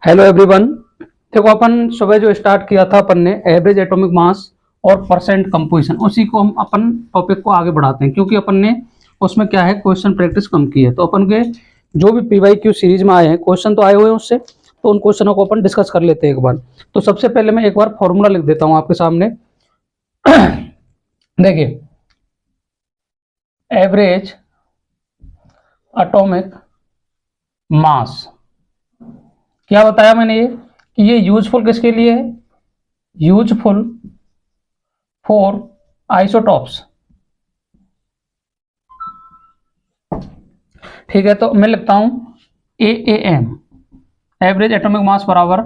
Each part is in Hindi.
Hello everyone. देखो अपन सुबह जो स्टार्ट किया था अपन ने एवरेज एटॉमिक मास और परसेंट कंपोजिशन, उसी को हम अपन टॉपिक को आगे बढ़ाते हैं क्योंकि अपन ने उसमें क्या है क्वेश्चन प्रैक्टिस कम की है। तो अपन के जो भी पीवाईक्यू सीरीज में आए हैं क्वेश्चन तो आए हुए हैं उससे, तो उन क्वेश्चनों को अपन डिस्कस कर लेते हैं एक बार। तो सबसे पहले मैं एक बार फॉर्मूला लिख देता हूँ आपके सामने। देखिए, एवरेज एटॉमिक मास क्या बताया मैंने ये कि ये यूजफुल किसके लिए है, यूजफुल फॉर आइसोटॉप्स। ठीक है, तो मैं लिखता हूं AAM एवरेज एटॉमिक मास बराबर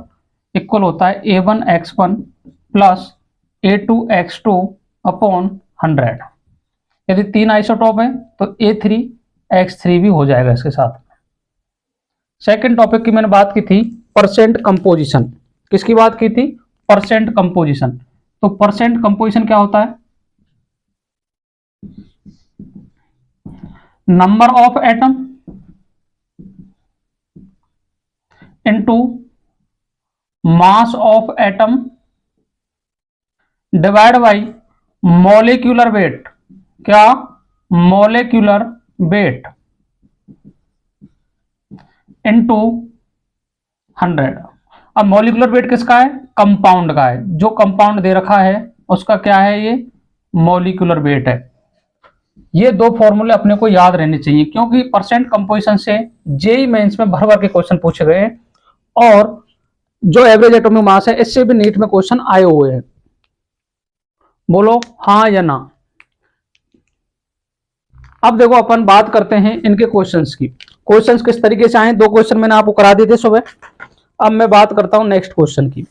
इक्वल होता है A1X1 प्लस A2X2 अपॉन 100। यदि 3 आइसोटॉप है तो A3X3 भी हो जाएगा इसके साथ। सेकंड टॉपिक की मैंने बात की थी परसेंट कंपोजिशन। किसकी बात की थी? Percent composition. तो परसेंट कंपोजिशन क्या होता है? Number of atom into mass of atom divide by molecular weight. क्या? Molecular weight into 100। अब मॉलिक्यूलर वेट किसका है? कंपाउंड का है। जो कंपाउंड दे रखा है उसका क्या है? ये मॉलिक्यूलर वेट है। ये दो फॉर्मूले अपने को याद रहने चाहिए क्योंकि परसेंट कंपोजिशन से जेई मेंस में भर भर के क्वेश्चन पूछे गए हैं और जो एवरेज एटॉमिक मास है इससे भी नीट में क्वेश्चन आए हुए हैं। बोलो हाँ या ना। अब देखो अपन बात करते हैं इनके क्वेश्चंस की। क्वेश्चंस किस तरीके से आए? दो क्वेश्चन मैंने आपको करा दिए थे सुबह। अब मैं बात करता हूं नेक्स्ट क्वेश्चन की।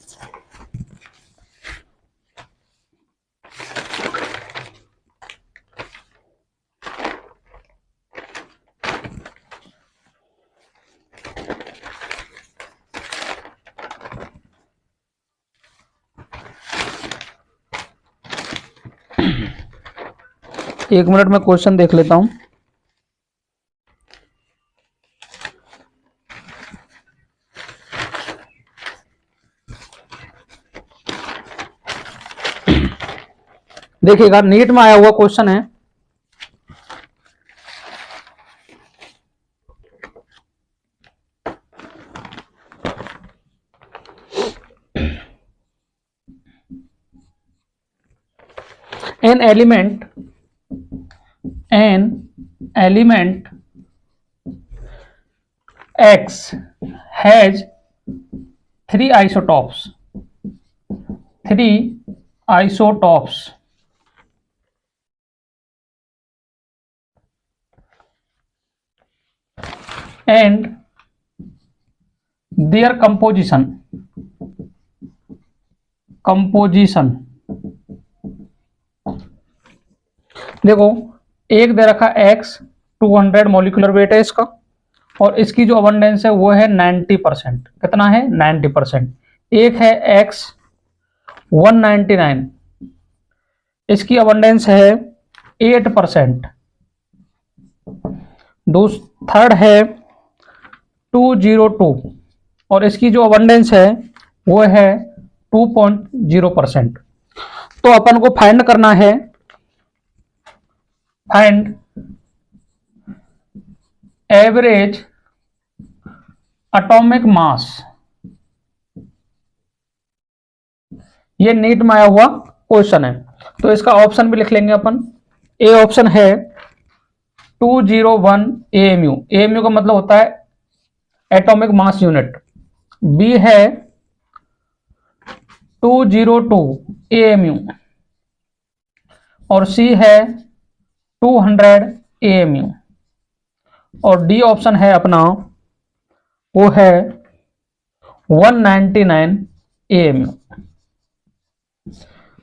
एक मिनट में क्वेश्चन देख लेता हूं। देखिएगा, नीट में आया हुआ क्वेश्चन है an element X has three isotopes and their composition देखो, एक दे रखा X 200 मॉलिक्यूलर वेट है इसका और इसकी जो अबंडेंस है वो है 90%। कितना है? 90%। एक है X 199, इसकी अबंडेंस है 8%। थर्ड है 202 और इसकी जो अबंडेंस है वो है 2.0%। तो अपन को फाइंड करना है, फाइंड एवरेज एटॉमिक मास। ये नीट में आया हुआ क्वेश्चन है तो इसका ऑप्शन भी लिख लेंगे अपन। ए ऑप्शन है 201 AMU। AMU का मतलब होता है एटॉमिक मास यूनिट। बी है 202 AMU और सी है 200 AMU और डी ऑप्शन है अपना वो है 199 AMU।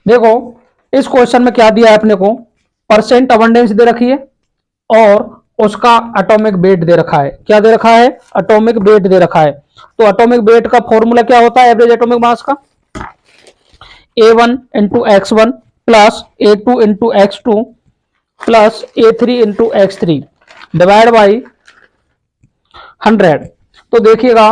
देखो, इस क्वेश्चन में क्या दिया है अपने को? परसेंट अबंडेंस दे रखी है और उसका एटॉमिक वेट दे रखा है। क्या दे रखा है? एटॉमिक वेट दे रखा है। तो एटॉमिक वेट का फॉर्मूला क्या होता है एवरेज एटॉमिक मास का? A1 into X1 plus A2 into X2 plus A3 into X3 divide by 100। तो देखिएगा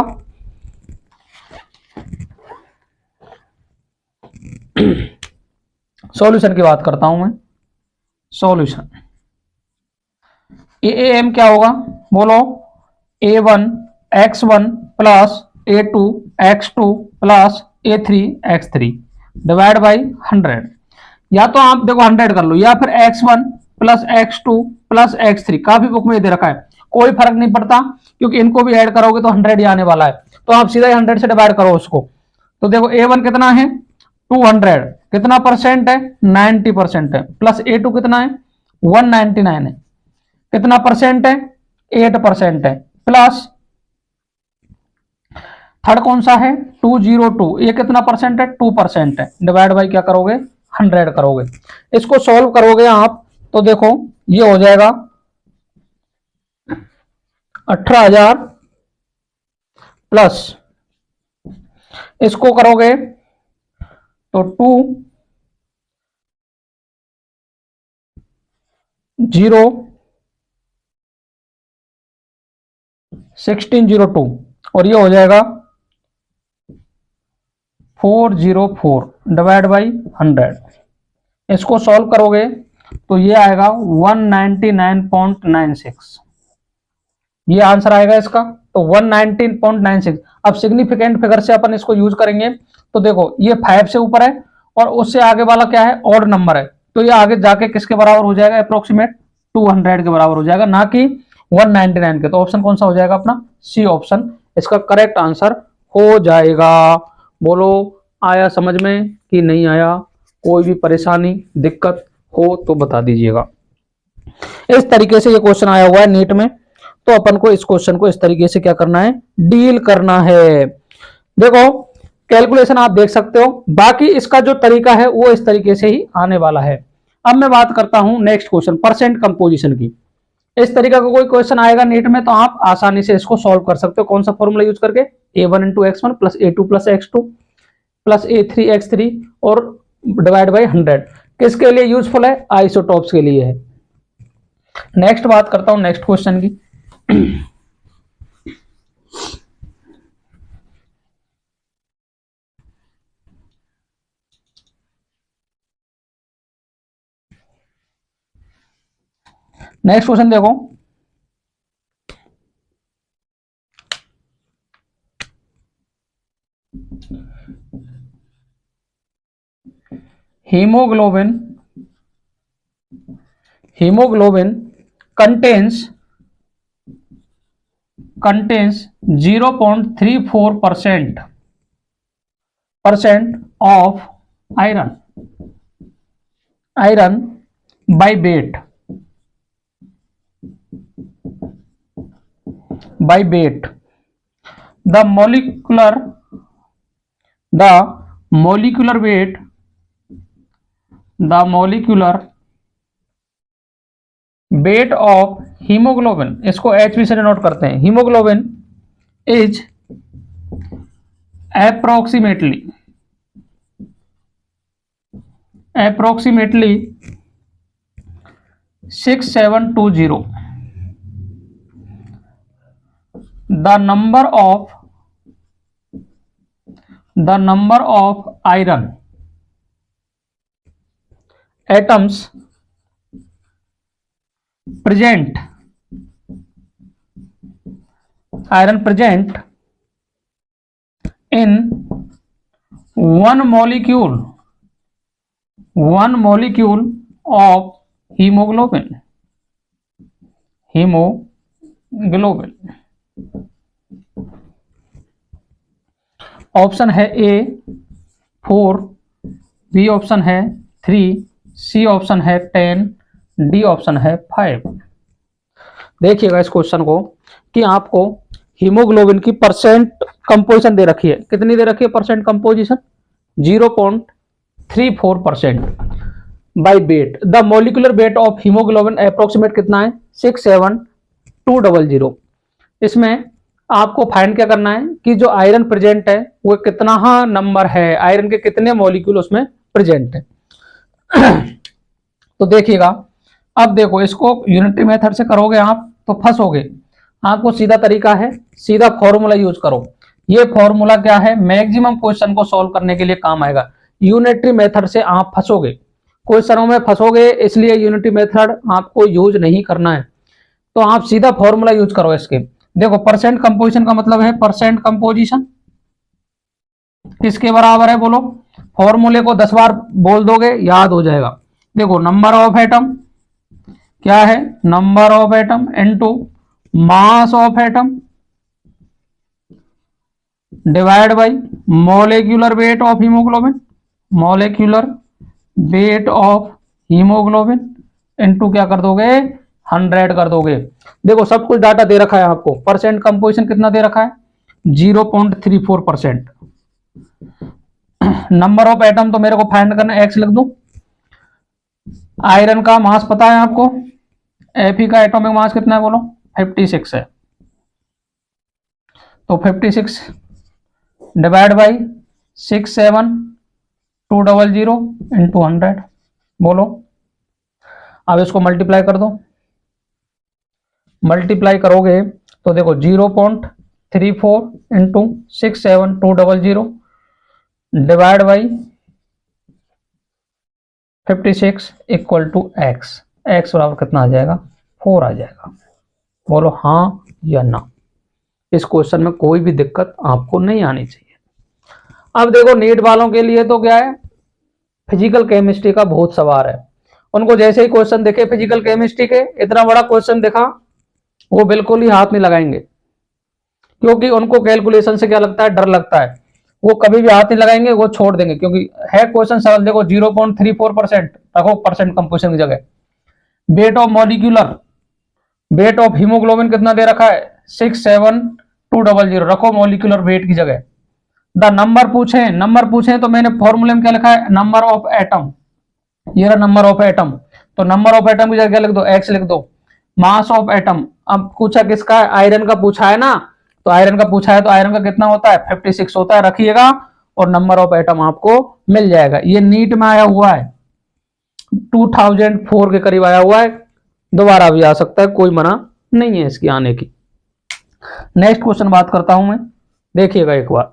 सॉल्यूशन की बात करता हूं मैं। सॉल्यूशन एएम क्या होगा बोलो, a1 x1 plus a2 x2 plus a3 x3 divide by 100। या तो आप देखो 100 कर लो, या फिर x1 plus x2 plus x3, काफी बुक में दे रखा है, कोई फर्क नहीं पड़ता क्योंकि इनको भी ऐड करोगे तो 100 ही आने वाला है, तो आप सीधा 100 से डिवाइड करो उसको। तो देखो a1 कितना है 200, कितना परसेंट है 90% है, प्लस a2 कितना है 199 है, कितना परसेंट है 8% है, प्लस थर्ड कौन सा है 202, ये कितना परसेंट है 2% है, डिवाइड बाई क्या करोगे 100 करोगे। इसको सॉल्व करोगे आप तो देखो ये हो जाएगा 18,000 प्लस इसको करोगे तो 1602 और ये हो जाएगा 404 डिवाइड बाई 100। इसको सॉल्व करोगे तो ये आएगा 199.96, ये आंसर आएगा इसका, तो 119.96। अब सिग्निफिकेंट फिगर से अपन इसको यूज करेंगे तो देखो ये 5 से ऊपर है और उससे आगे वाला क्या है ऑड नंबर है, तो ये आगे जाके किसके बराबर हो जाएगा अप्रोक्सीमेट 200 के बराबर हो जाएगा, ना कि 199 के। तो ऑप्शन कौन सा हो जाएगा अपना सी ऑप्शन इसका करेक्ट आंसर हो जाएगा। बोलो आया समझ में कि नहीं आया? कोई भी परेशानी दिक्कत हो तो बता दीजिएगा। इस तरीके से ये क्वेश्चन आया हुआ है नीट में, तो अपन को इस क्वेश्चन को इस तरीके से क्या करना है डील करना है। देखो कैलकुलेशन आप देख सकते हो, बाकी इसका जो तरीका है वो इस तरीके से ही आने वाला है। अब मैं बात करता हूं नेक्स्ट क्वेश्चन परसेंट कंपोजिशन की। इस तरीका का कोई क्वेश्चन आएगा नीट में तो आप आसानी से इसको सॉल्व कर सकते हो। कौन सा फॉर्मूला यूज करके a1 into x1 plus a2 plus x2 plus a3 x3 और डिवाइड बाई 100। किसके लिए यूजफुल है? आइसोटॉप्स के लिए है। नेक्स्ट बात करता हूं नेक्स्ट क्वेश्चन की। नेक्स्ट क्वेश्चन देखो, hemoglobin contains 0.34% of iron by weight the molecular weight of hemoglobin, इसको HB से डिनोट करते हैं, hemoglobin is approximately 6720. The number of iron atoms present in one molecule of hemoglobin. Option है ए 4, बी ऑप्शन है 3, सी ऑप्शन है 10, डी ऑप्शन है 5। देखिएगा इस क्वेश्चन को कि आपको हीमोग्लोबिन की परसेंट कंपोजिशन दे रखी है। कितनी दे रखी है percent composition? 0.34% by weight. The molecular weight of haemoglobin approximate कितना है? 67200। इसमें आपको फाइंड क्या करना है कि जो आयरन प्रेजेंट है वो कितना नंबर है, आयरन के कितने मॉलिक्यूल उसमें प्रेजेंट है। तो देखिएगा, अब देखो इसको यूनिटरी मेथड से करोगे आप तो फंसोगे। आपको सीधा तरीका है, सीधा फॉर्मूला यूज करो। ये फॉर्मूला क्या है? मैक्सिमम क्वेश्चन को सॉल्व करने के लिए काम आएगा। यूनिटरी मेथड से आप फंसोगे, क्वेश्चनों में फंसोगे, इसलिए यूनिटरी मेथड आपको यूज नहीं करना है। तो आप सीधा फॉर्मूला यूज करो इसके। देखो परसेंट कंपोजिशन का मतलब है परसेंट कंपोजिशन किसके बराबर है बोलो, फॉर्मूले को 10 बार बोल दोगे याद हो जाएगा। देखो नंबर ऑफ एटम क्या है, number of atom into mass of atom divide by molecular weight of haemoglobin, molecular weight of haemoglobin into क्या कर दोगे 100 कर दोगे। देखो सब कुछ डाटा दे रखा है आपको, परसेंट कंपोजिशन कितना दे रखा है 0.34%। नंबर ऑफ एटम तो मेरे को फाइंड करना है, एक्स लिख दूं। आयरन का मास पता है आपको, Fe का एटॉमिक मास कितना है बोलो 56 है, तो 56 डिवाइड बाई 67200 इंटू 100 बोलो। अब इसको मल्टीप्लाई कर दो, मल्टीप्लाई करोगे तो देखो 0.34 into 67200 divide by 56 equal to X, X बराबर कितना आ जाएगा 4 आ जाएगा। बोलो हाँ या ना। इस क्वेश्चन में कोई भी दिक्कत आपको नहीं आनी चाहिए। अब देखो नीट वालों के लिए तो क्या है, फिजिकल केमिस्ट्री का बहुत सवाल है। उनको जैसे ही क्वेश्चन देखे फिजिकल केमिस्ट्री के, इतना बड़ा क्वेश्चन देखा, वो बिल्कुल ही हाथ नहीं लगाएंगे, क्योंकि उनको कैलकुलेशन से क्या लगता है, डर लगता है। वो कभी भी हाथ नहीं लगाएंगे, वो छोड़ देंगे, क्योंकि है क्वेश्चन सरल। देखो 0.34% रखो परसेंट कंपोजिशन की जगह। Weight of molecular weight of haemoglobin कितना दे रखा है 67200 रखो मॉलिक्यूलर वेट की जगह। द नंबर पूछे तो मैंने फॉर्मूले में क्या लिखा है, नंबर ऑफ एटम, ये रहा नंबर ऑफ एटम, तो नंबर ऑफ एटम की जगह क्या लिख दो एक्स लिख दो। मास ऑफ एटम, अब पूछा किसका है, आयरन का पूछा है ना, तो आयरन का पूछा है तो आयरन का कितना होता है 56 होता है, रखिएगा और नंबर ऑफ एटम आपको मिल जाएगा। ये नीट में आया हुआ है, 2004 के करीब आया हुआ है, दोबारा भी आ सकता है, कोई मना नहीं है इसकी आने की। नेक्स्ट क्वेश्चन बात करता हूं मैं, देखिएगा एक बार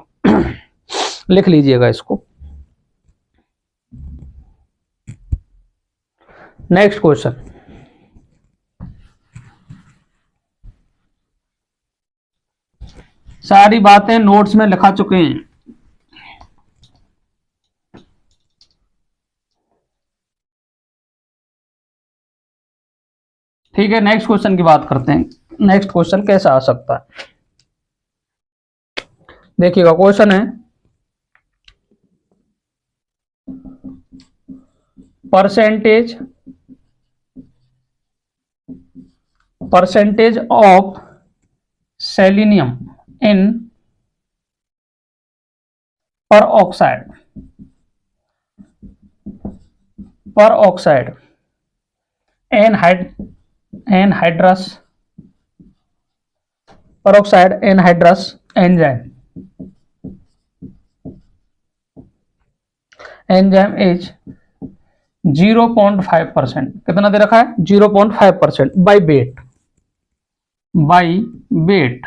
लिख लीजिएगा इसको। नेक्स्ट क्वेश्चन, सारी बातें नोट्स में लिखा चुके हैं। ठीक है, नेक्स्ट क्वेश्चन की बात करते हैं। नेक्स्ट क्वेश्चन कैसा आ सकता है, देखिएगा क्वेश्चन है परसेंटेज ऑफ सेलेनियम इन पर oxide anhydrous peroxide anhydrous enzyme is 0.5%, कितना दे रखा है 0.5% बाई वेट।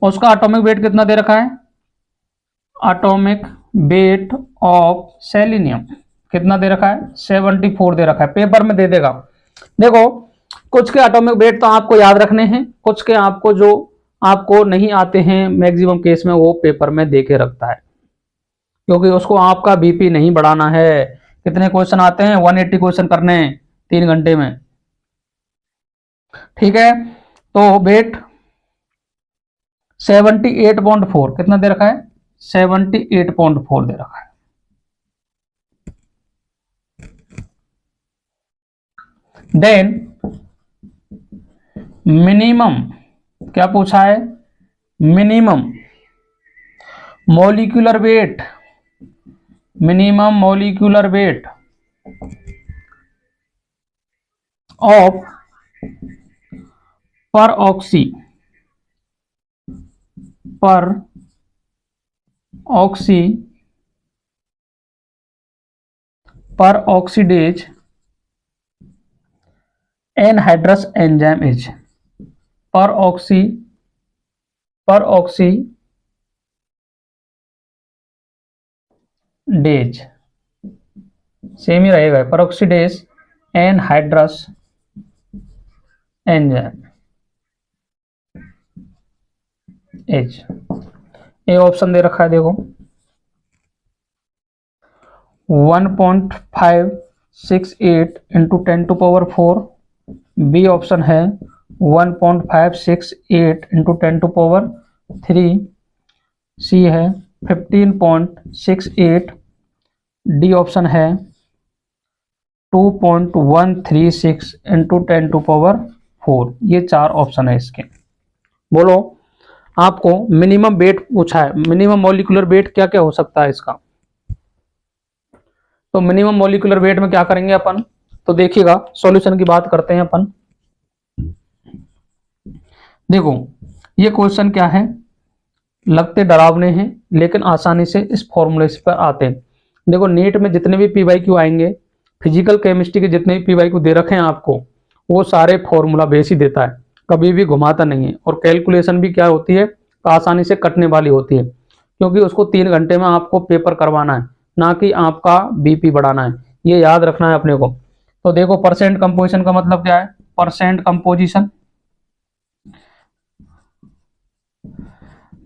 उसका एटॉमिक वेट कितना दे रखा है, एटॉमिक वेट ऑफ सेलेनियम कितना दे रखा है 74 दे रखा है, पेपर में दे देगा। देखो कुछ के एटॉमिक वेट तो आपको याद रखने हैं, कुछ के आपको जो आपको नहीं आते हैं मैक्सिमम केस में वो पेपर में दे के रखता है, क्योंकि उसको आपका बीपी नहीं बढ़ाना है। कितने क्वेश्चन आते हैं 180 क्वेश्चन करने 3 घंटे में, ठीक है। तो वेट 78.4 कितना दे रखा है 78.4 दे रखा है। देन मिनिमम क्या पूछा है, minimum molecular weight of peroxidase anhydrous enzyme is peroxidase डेज सेम ही रहेगा, peroxidase anhydrous enzyme as. A option दे रखा है देखो 1.568 इंटू 10⁴। बी ऑप्शन है 1.568 इंटू 10⁻3। सी है 15.68। डी ऑप्शन है 2.136 इंटू 10⁴। ये 4 ऑप्शन है इसके। बोलो, आपको मिनिमम वेट पूछा है, मिनिमम मॉलिक्यूलर वेट क्या क्या हो सकता है इसका। तो मिनिमम मॉलिक्यूलर वेट में क्या करेंगे अपन, तो देखिएगा सॉल्यूशन की बात करते हैं अपन। देखो ये क्वेश्चन क्या है, लगते डरावने हैं लेकिन आसानी से इस फॉर्मूले पर आते हैं। देखो नीट में जितने भी पीवाईक्यू आएंगे, फिजिकल केमिस्ट्री के जितने भी पीवाईक्यू दे रखे हैं आपको, वो सारे फॉर्मूला बेस ही देता है, कभी भी घुमाता नहीं है। और कैलकुलेशन भी क्या होती है, आसानी से कटने वाली होती है, क्योंकि उसको 3 घंटे में आपको पेपर करवाना है, ना कि आपका बीपी बढ़ाना है। ये याद रखना है अपने को। तो देखो परसेंट कंपोजिशन का मतलब क्या है, परसेंट कंपोजिशन।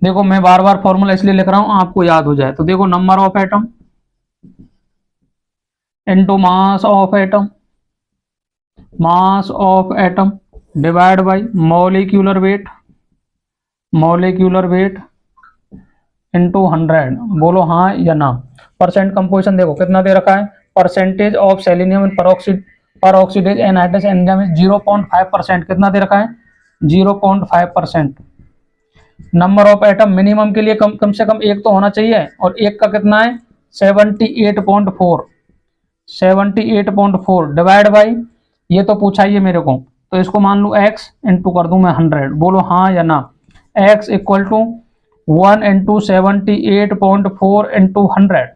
देखो मैं बार बार फॉर्मूला इसलिए लिख रहा हूं आपको याद हो जाए। तो देखो number of atom into mass of atom, mass of atom divide by molecular weight, molecular weight into 100। बोलो हाँ या ना। परसेंट कंपोजिशन देखो कितना दे रखा है, percentage of selenium in peroxidase anhydrous enzyme 0.5%। कितना दे रखा है, 0.5%। नंबर ऑफ एटम मिनिमम के लिए कम से कम एक तो होना चाहिए, और एक का कितना है 78.4, 78.4 डिवाइड बाई, ये तो पूछा ही है मेरे को, तो इसको मान लूँ x इंटू कर दूं मैं 100। बोलो हाँ या ना। x equal to 1 into 78.4 into 100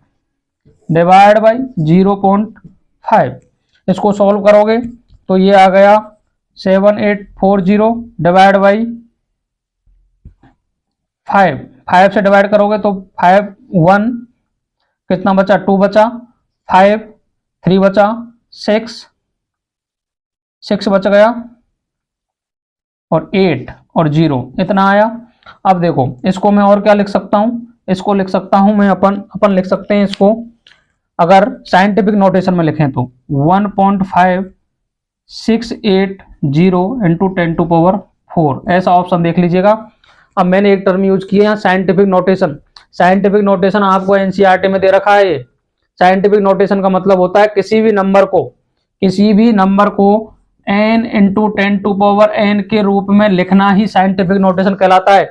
divide by 0.5। इसको सॉल्व करोगे तो ये आ गया 7840 डिवाइड बाई 5, 5 से डिवाइड करोगे तो 5 1 कितना बचा, 2 बचा, 5 3 बचा, 6 बच गया, और 8 और 0 इतना आया। अब देखो इसको मैं और क्या लिख सकता हूं, इसको लिख सकता हूं मैं अपन लिख सकते हैं इसको, अगर साइंटिफिक नोटेशन में लिखें तो 1.568 इंटू 10⁴ ऐसा ऑप्शन देख लीजिएगा। अब मैंने एक टर्म यूज किया है साइंटिफिक नोटेशन। साइंटिफिक नोटेशन आपको एनसीईआरटी में दे रखा है। साइंटिफिक नोटेशन का मतलब होता है किसी भी नंबर को n इंटू 10⁻n के रूप में लिखना ही साइंटिफिक नोटेशन कहलाता है।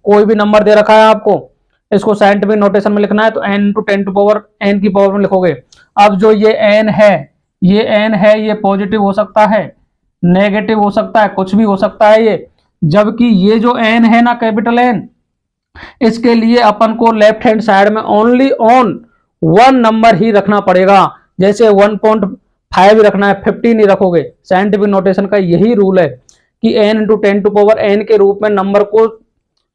कोई भी नंबर दे रखा है आपको, इसको साइंटिफिक नोटेशन में लिखना है तो n इंटू 10⁻n की पावर में लिखोगे। अब जो ये n है, ये पॉजिटिव हो सकता है, नेगेटिव हो सकता है, कुछ भी हो सकता है ये। जबकि ये जो n है ना, कैपिटल N, इसके लिए अपन को लेफ्ट हैंड साइड में ओनली ऑन 1 नंबर ही रखना पड़ेगा। जैसे 1.5 रखना है, 50 नहीं रखोगे। साइंटिफिक नोटेशन का यही रूल है कि n इंटू 10⁻n के रूप में नंबर को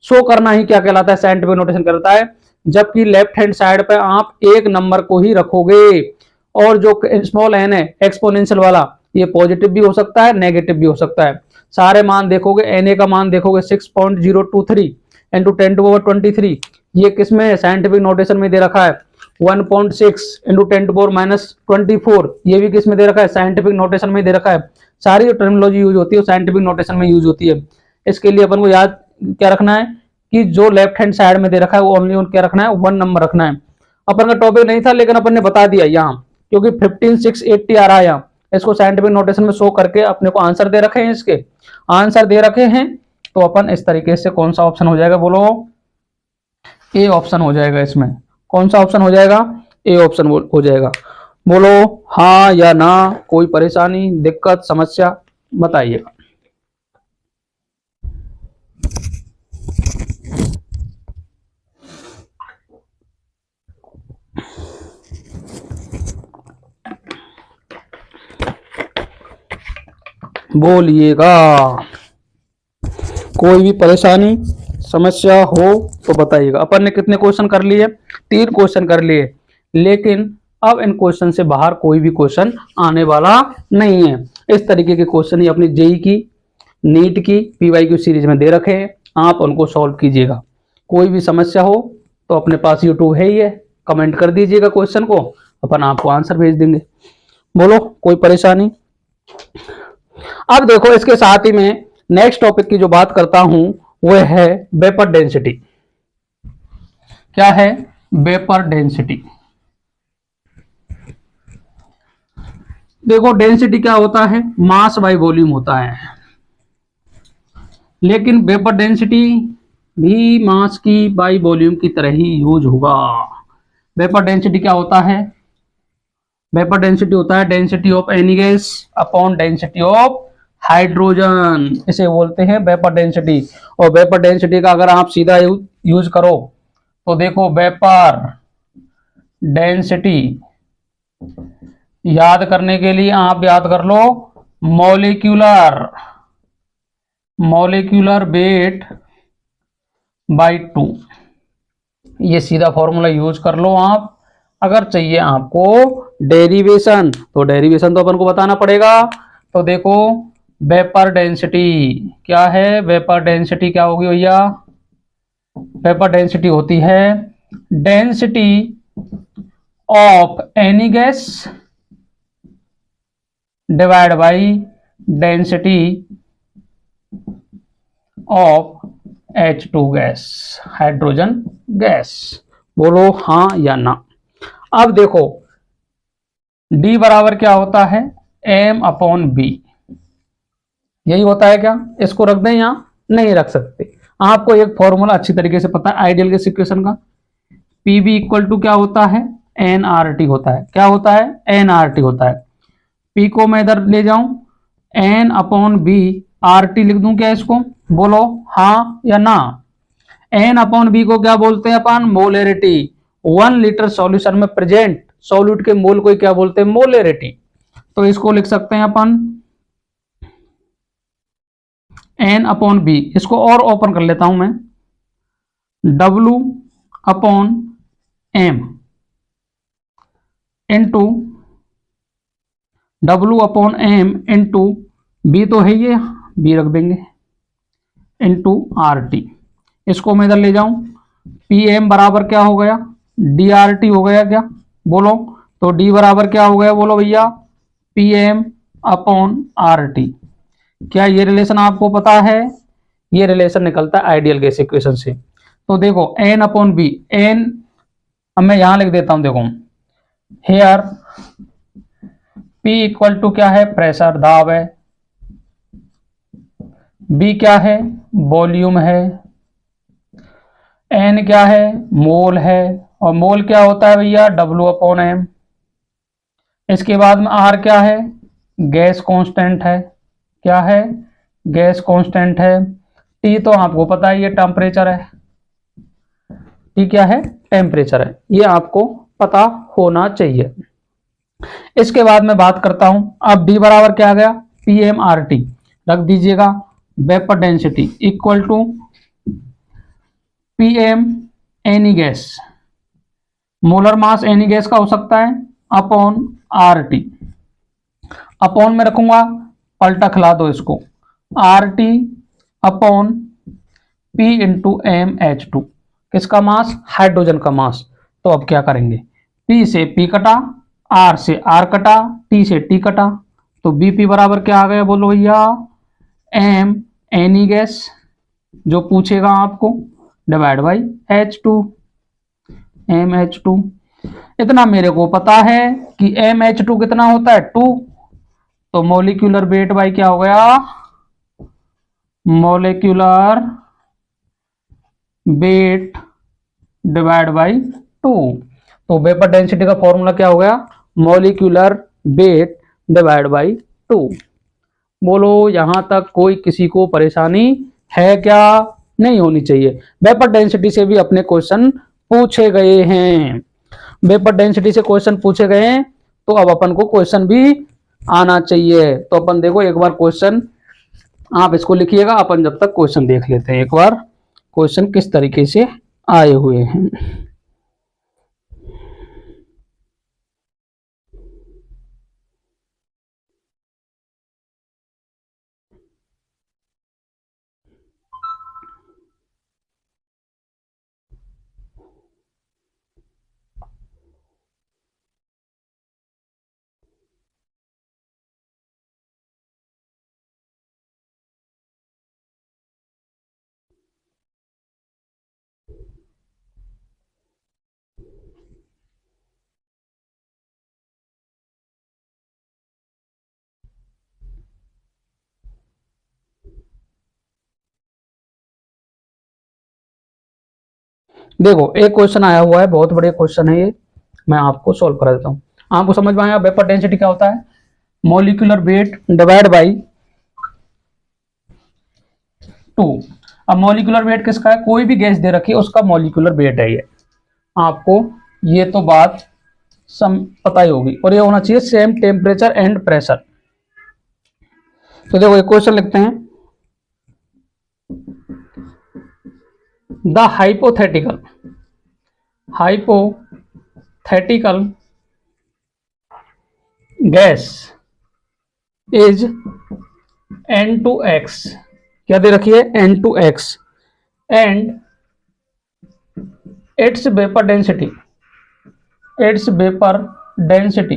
शो करना ही क्या कहलाता है, साइंटिफिक नोटेशन कहलाता है। जबकि लेफ्ट हैंड साइड पे आप एक नंबर को ही रखोगे। और जो स्मॉल n है एक्सपोनेंशियल वाला, ये पॉजिटिव भी हो सकता है, नेगेटिव भी हो सकता है। सारे मान देखोगे, na का मान देखोगे 6.023 इंटू 10⁻23, ये किसमें है, साइंटिफिक नोटेशन में दे रखा है। 1.6 इंटू 10⁻24, ये भी किसमें दे रखा है, साइंटिफिक नोटेशन में दे रखा है। सारी जो टर्मिनोलॉजी यूज होती है वो साइंटिफिक नोटेशन में यूज होती है। इसके लिए अपन को याद क्या रखना है कि जो लेफ्ट हैंड साइड में दे रखा है वो ओनली क्या रखना है, 1 नंबर रखना है। अपन का टॉपिक नहीं था लेकिन अपन ने बता दिया यहाँ, क्योंकि 15,680 आ रहा है यहाँ। इसको साइंटिफिक नोटेशन में शो करके अपने को आंसर दे रखे हैं, इसके आंसर दे रखे हैं। तो अपन इस तरीके से कौन सा ऑप्शन हो जाएगा, बोलो ए ऑप्शन हो जाएगा। इसमें कौन सा ऑप्शन हो जाएगा, ए ऑप्शन हो जाएगा। बोलो हाँ या ना, कोई परेशानी, दिक्कत, समस्या बताइएगा। बोलिएगा, कोई भी परेशानी समस्या हो तो बताइएगा। अपन ने कितने क्वेश्चन कर लिए, 3 क्वेश्चन कर लिए। लेकिन अब इन क्वेश्चन से बाहर कोई भी क्वेश्चन आने वाला नहीं है। इस तरीके के क्वेश्चन ही अपनी जेई की, नीट की पीवाईक्यू सीरीज में दे रखे हैं, आप उनको सॉल्व कीजिएगा। कोई भी समस्या हो तो अपने पास यूट्यूब है ही है, कमेंट कर दीजिएगा क्वेश्चन को, अपन आपको आंसर भेज देंगे। बोलो कोई परेशानी? अब देखो इसके साथ ही में नेक्स्ट टॉपिक की जो बात करता हूं वह है वेपर डेंसिटी। क्या है वेपर डेंसिटी? देखो डेंसिटी क्या होता है, मास बाई वॉल्यूम होता है, लेकिन वेपर डेंसिटी भी मास की बाई वॉल्यूम की तरह ही यूज होगा। वेपर डेंसिटी क्या होता है? वेपर डेंसिटी होता है density of any gas upon density of hydrogen, इसे बोलते हैं वेपर डेंसिटी। और वेपर डेंसिटी का अगर आप सीधा यूज करो तो देखो वेपर डेंसिटी याद करने के लिए आप याद कर लो मॉलिक्यूलर वेट बाई 2, ये सीधा फॉर्मूला यूज कर लो आप। अगर चाहिए आपको डेरिवेशन तो डेरिवेशन तो अपन को बताना पड़ेगा। तो देखो वेपर डेंसिटी क्या है, वेपर डेंसिटी क्या होगी भैया? वेपर डेंसिटी होती है density of any gas divide by density of H2 gas, hydrogen gas. बोलो हाँ या ना। अब देखो D बराबर क्या होता है, M अपॉन बी, यही होता है क्या? इसको रख दें यहां? नहीं रख सकते, आपको एक फॉर्मूला अच्छी तरीके से पता है आइडियल गैस इक्वेशन का। PV इक्वल टू क्या होता है, nRT होता है। क्या होता है? nRT होता है। P को मैं इधर ले जाऊं, N अपॉन बी, RT लिख दूं क्या इसको? बोलो हाँ या ना। N अपॉन बी को क्या बोलते हैं अपन? मोलरिटी। 1 लीटर सॉल्यूशन में प्रेजेंट सॉल्यूट के मोल को क्या बोलते हैं? मोलरिटी। तो इसको लिख सकते हैं अपन N अपॉन बी, इसको और ओपन कर लेता हूं मैं, W upon M into W upon M into B तो है ये, बी रख देंगे, इंटू RT। इसको मैं इधर ले जाऊं, PM बराबर क्या हो गया? DRT हो गया क्या? बोलो तो D बराबर क्या हो गया? बोलो भैया PM अपॉन RT। क्या ये रिलेशन आपको पता है? ये रिलेशन निकलता है आइडियल गैस इक्वेशन से। तो देखो N अपॉन बी, N अब मैं यहां लिख देता हूं, देखो हेयर P इक्वल टू क्या है? प्रेशर, दाब है। B क्या है? वॉल्यूम है। N क्या है? मोल है। और मोल क्या होता है भैया? W upon M। इसके बाद में R क्या है? गैस कांस्टेंट है। क्या है? गैस कांस्टेंट है। T तो आपको पता है ये टेम्परेचर है। T क्या है? टेम्परेचर है, ये आपको पता होना चाहिए। इसके बाद में बात करता हूं, अब D बराबर क्या आ गया? PMRT रख दीजिएगा। Vapour density equal to PM any gas, molar mass any gas का हो सकता है, अपॉन RT। अपॉन में रखूंगा, पलटा खिला दो इसको, RT upon P into MH2, किसका मास? हाइड्रोजन का मास। तो अब क्या करेंगे, P से P कटा, R से R कटा, T से T कटा, तो BP बराबर क्या आ गया? बोलो भैया M एनी गैस जो पूछेगा आपको, डिवाइड बाई H2, MH2। इतना मेरे को पता है कि MH2 कितना होता है? 2। तो मोलिक्यूलर वेट बाई क्या हो गया? Molecular weight divide by 2। तो वेपर डेंसिटी का फॉर्मूला क्या हो गया? Molecular weight divide by 2। बोलो यहां तक कोई किसी को परेशानी है क्या? नहीं होनी चाहिए। वेपर डेंसिटी से भी अपने क्वेश्चन पूछे गए हैं, वेपर डेंसिटी से क्वेश्चन पूछे गए हैं, तो अब अपन को क्वेश्चन भी आना चाहिए। तो अपन देखो एक बार क्वेश्चन, आप इसको लिखिएगा, अपन जब तक क्वेश्चन देख लेते हैं एक बार क्वेश्चन किस तरीके से आए हुए हैं। देखो एक क्वेश्चन आया हुआ है, बहुत बढ़िया क्वेश्चन है ये, मैं आपको सॉल्व करा देता हूँ। आपको समझ में आया वेपर डेंसिटी क्या होता है? Molecular weight divide by 2। अब मॉलिक्यूलर वेट किसका है? कोई भी गैस दे रखी है उसका मॉलिक्यूलर वेट है ये, आपको ये तो बात पता ही होगी। और ये होना चाहिए सेम टेम्परेचर एंड प्रेशर। तो देखो एक क्वेश्चन लिखते हैं, the hypothetical gas is N2X, क्या दे रखी है? N2X, and it's vapour density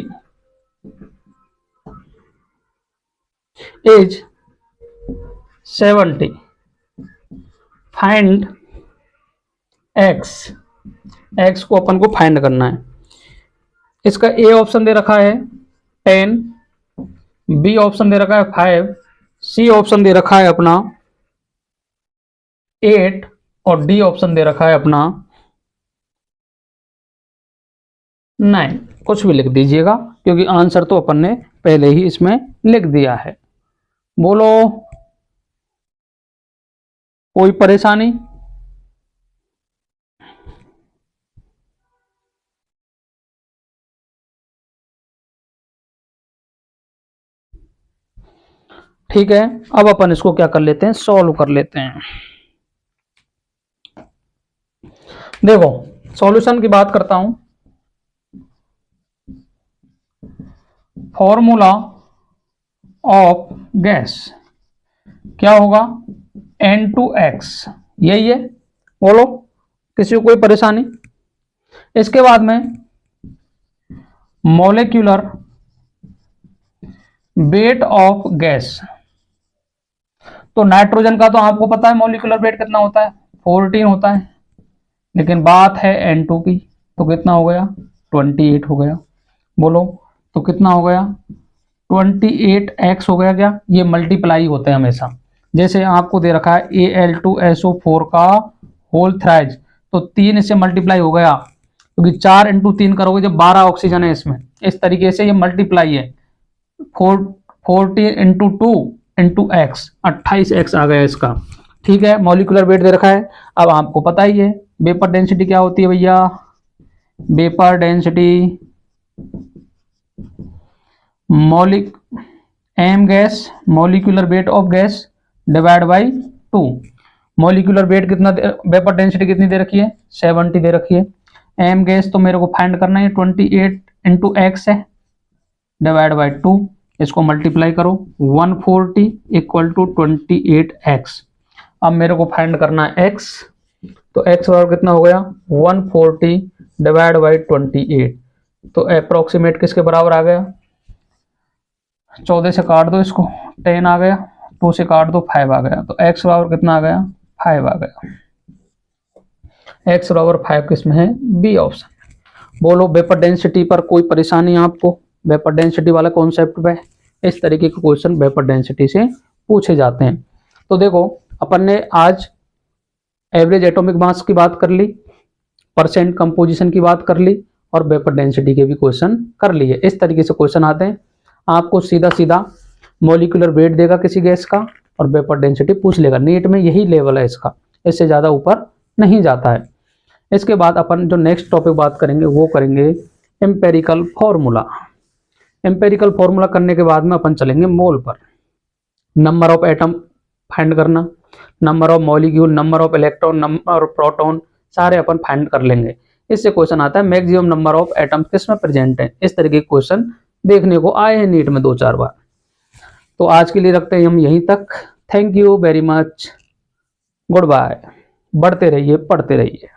is 70। Find x को अपन को फाइंड करना है। इसका ए ऑप्शन दे रखा है 10, बी ऑप्शन दे रखा है 5, सी ऑप्शन दे रखा है अपना 8 और डी ऑप्शन दे रखा है अपना 9। कुछ भी लिख दीजिएगा क्योंकि आंसर तो अपन ने पहले ही इसमें लिख दिया है। बोलो कोई परेशानी? ठीक है, अब अपन इसको क्या कर लेते हैं, सॉल्व कर लेते हैं। देखो सॉल्यूशन की बात करता हूं। फॉर्मूला ऑफ गैस क्या होगा? N2X, यही है। बोलो किसी को कोई परेशानी? इसके बाद में मॉलिक्यूलर वेट ऑफ गैस, तो नाइट्रोजन का तो आपको पता है मॉलिक्यूलर वेट कितना होता है, 14 होता है। लेकिन बात है N2 की, तो कितना हो गया? 28 हो गया। बोलो तो कितना हो गया? 28x हो गया। क्या ये मल्टीप्लाई होते हैं हमेशा? जैसे आपको दे रखा है Al2SO4 का होल थ्राइज, तो 3 इससे मल्टीप्लाई हो गया, क्योंकि 4 इंटू 3 करोगे जब 12 ऑक्सीजन है इसमें। इस तरीके से ये मल्टीप्लाई है। 40 इंटू 2 इंटू एक्स, 28x आ गया इसका। ठीक है, मॉलिक्यूलर वेट दे रखा है। अब आपको पता ही है वेपर डेंसिटी क्या होती है भैया? Vapour density M gas molecular weight of gas divide by 2। Molecular weight कितना, वेपर डेंसिटी कितनी दे रखी है? 70 दे रखी है। एम गैस तो मेरे को फाइंड करना है, 28 इंटू एक्स है डिवाइड बाई 2। इसको मल्टीप्लाई करो, 140 इक्वल टू 28x। अब मेरे को फाइंड करना है x, तो x बराबर कितना हो गया? 140 डिवाइड बाई 28। तो अप्रोक्सीमेट किसके बराबर आ गया? 14 से काट दो इसको, 10 आ गया। 2 से काट दो, 5 आ गया। तो x बराबर कितना आ गया? 5 आ गया। x बराबर 5 किसमें है? B option. बोलो वेपर डेंसिटी पर कोई परेशानी आपको? वेपर डेंसिटी वाला कॉन्सेप्ट पे इस तरीके के क्वेश्चन वेपर डेंसिटी से पूछे जाते हैं। तो देखो अपन ने आज एवरेज एटॉमिक मास की बात कर ली, परसेंट कंपोजिशन की बात कर ली, और वेपर डेंसिटी के भी क्वेश्चन कर लिए। इस तरीके से क्वेश्चन आते हैं, आपको सीधा सीधा मॉलिक्यूलर वेट देगा किसी गैस का और वेपर डेंसिटी पूछ लेगा। नीट में यही लेवल है इसका, इससे ज़्यादा ऊपर नहीं जाता है। इसके बाद अपन जो नेक्स्ट टॉपिक बात करेंगे वो करेंगे एम्पेरिकल फॉर्मूला। एम्पेरिकल फॉर्मूला करने के बाद में अपन चलेंगे मोल पर। नंबर ऑफ एटम फाइंड करना, number of molecule, number of electron, number of proton, सारे अपन फाइंड कर लेंगे। इससे क्वेश्चन आता है मैक्सिमम नंबर ऑफ एटम किस में प्रेजेंट है। इस तरीके के क्वेश्चन देखने को आए हैं नीट में 2-4 बार। तो आज के लिए रखते हैं हम यहीं तक। Thank you very much, goodbye. बढ़ते रहिए, पढ़ते रहिए।